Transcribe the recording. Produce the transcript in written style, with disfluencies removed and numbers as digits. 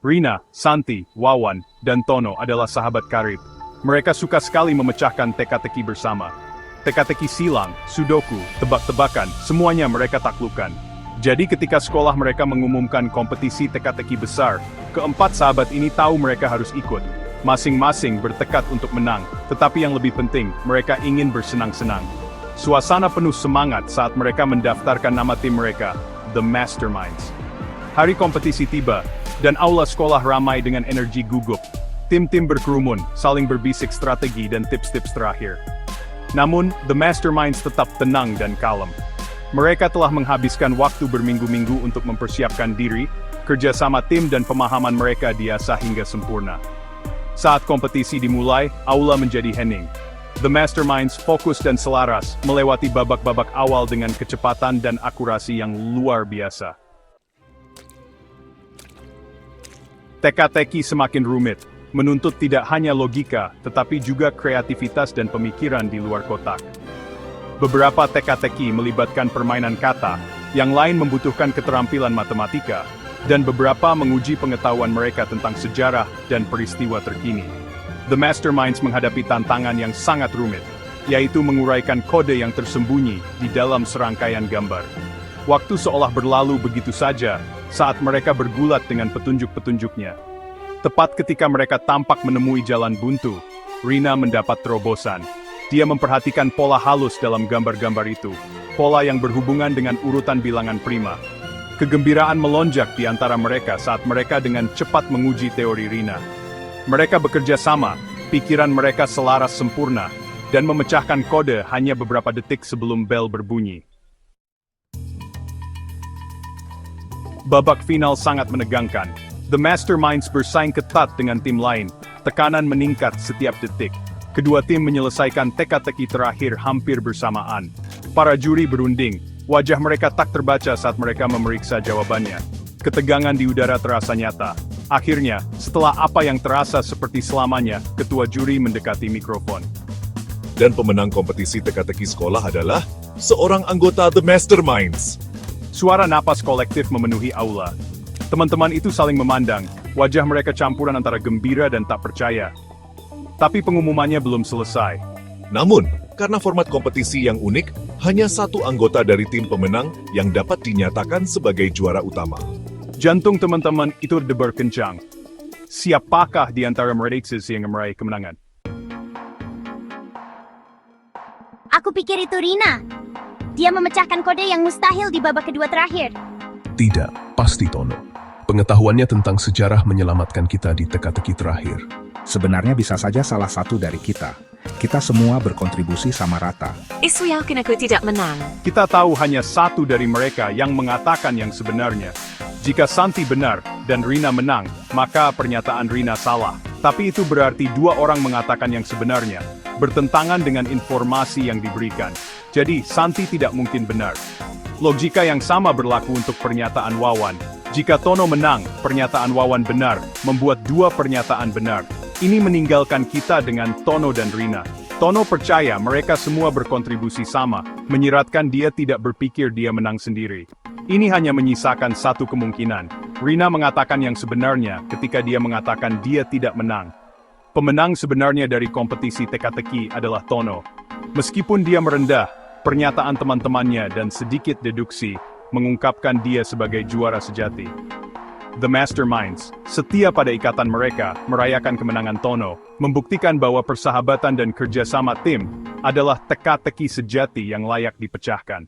Rina, Santi, Wawan, dan Tono adalah sahabat karib. Mereka suka sekali memecahkan teka-teki bersama. Teka-teki silang, sudoku, tebak-tebakan, semuanya mereka taklukkan. Jadi ketika sekolah mereka mengumumkan kompetisi teka-teki besar, keempat sahabat ini tahu mereka harus ikut. Masing-masing bertekad untuk menang, tetapi yang lebih penting, mereka ingin bersenang-senang. Suasana penuh semangat saat mereka mendaftarkan nama tim mereka, The Masterminds. Hari kompetisi tiba, dan aula sekolah ramai dengan energi gugup. Tim-tim berkerumun, saling berbisik strategi dan tips-tips terakhir. Namun, The Masterminds tetap tenang dan kalem. Mereka telah menghabiskan waktu berminggu-minggu untuk mempersiapkan diri, kerjasama tim dan pemahaman mereka diasah hingga sempurna. Saat kompetisi dimulai, aula menjadi hening. The Masterminds fokus dan selaras, melewati babak-babak awal dengan kecepatan dan akurasi yang luar biasa. Teka-teki semakin rumit, menuntut tidak hanya logika, tetapi juga kreativitas dan pemikiran di luar kotak. Beberapa teka-teki melibatkan permainan kata, yang lain membutuhkan keterampilan matematika, dan beberapa menguji pengetahuan mereka tentang sejarah dan peristiwa terkini. The Masterminds menghadapi tantangan yang sangat rumit, yaitu menguraikan kode yang tersembunyi di dalam serangkaian gambar. Waktu seolah berlalu begitu saja, saat mereka bergulat dengan petunjuk-petunjuknya. Tepat ketika mereka tampak menemui jalan buntu, Rina mendapat terobosan. Dia memperhatikan pola halus dalam gambar-gambar itu, pola yang berhubungan dengan urutan bilangan prima. Kegembiraan melonjak di antara mereka saat mereka dengan cepat menguji teori Rina. Mereka bekerja sama, pikiran mereka selaras sempurna, dan memecahkan kode hanya beberapa detik sebelum bel berbunyi. Babak final sangat menegangkan. The Masterminds bersaing ketat dengan tim lain, tekanan meningkat setiap detik. Kedua tim menyelesaikan teka-teki terakhir hampir bersamaan. Para juri berunding, wajah mereka tak terbaca saat mereka memeriksa jawabannya. Ketegangan di udara terasa nyata. Akhirnya, setelah apa yang terasa seperti selamanya, ketua juri mendekati mikrofon. Dan pemenang kompetisi teka-teki sekolah adalah seorang anggota The Masterminds. Suara napas kolektif memenuhi aula. Teman-teman itu saling memandang, wajah mereka campuran antara gembira dan tak percaya. Tapi pengumumannya belum selesai. Namun, karena format kompetisi yang unik, hanya satu anggota dari tim pemenang yang dapat dinyatakan sebagai juara utama. Jantung teman-teman itu berdebar kencang. Siapakah di antara mereka yang meraih kemenangan? Aku pikir itu Rina. Dia memecahkan kode yang mustahil di babak kedua terakhir. Tidak, pasti Tono. Pengetahuannya tentang sejarah menyelamatkan kita di teka-teki terakhir. Sebenarnya bisa saja salah satu dari kita. Kita semua berkontribusi sama rata. Isu yakin aku tidak menang. Kita tahu hanya satu dari mereka yang mengatakan yang sebenarnya. Jika Santi benar dan Rina menang, maka pernyataan Rina salah. Tapi itu berarti dua orang mengatakan yang sebenarnya, bertentangan dengan informasi yang diberikan. Jadi, Santi tidak mungkin benar. Logika yang sama berlaku untuk pernyataan Wawan. Jika Tono menang, pernyataan Wawan benar, membuat dua pernyataan benar. Ini meninggalkan kita dengan Tono dan Rina. Tono percaya mereka semua berkontribusi sama, menyiratkan dia tidak berpikir dia menang sendiri. Ini hanya menyisakan satu kemungkinan. Rina mengatakan yang sebenarnya ketika dia mengatakan dia tidak menang. Pemenang sebenarnya dari kompetisi teka-teki adalah Tono. Meskipun dia merendah, pernyataan teman-temannya dan sedikit deduksi mengungkapkan dia sebagai juara sejati. The Masterminds, setia pada ikatan mereka, merayakan kemenangan Tono, membuktikan bahwa persahabatan dan kerjasama tim adalah teka-teki sejati yang layak dipecahkan.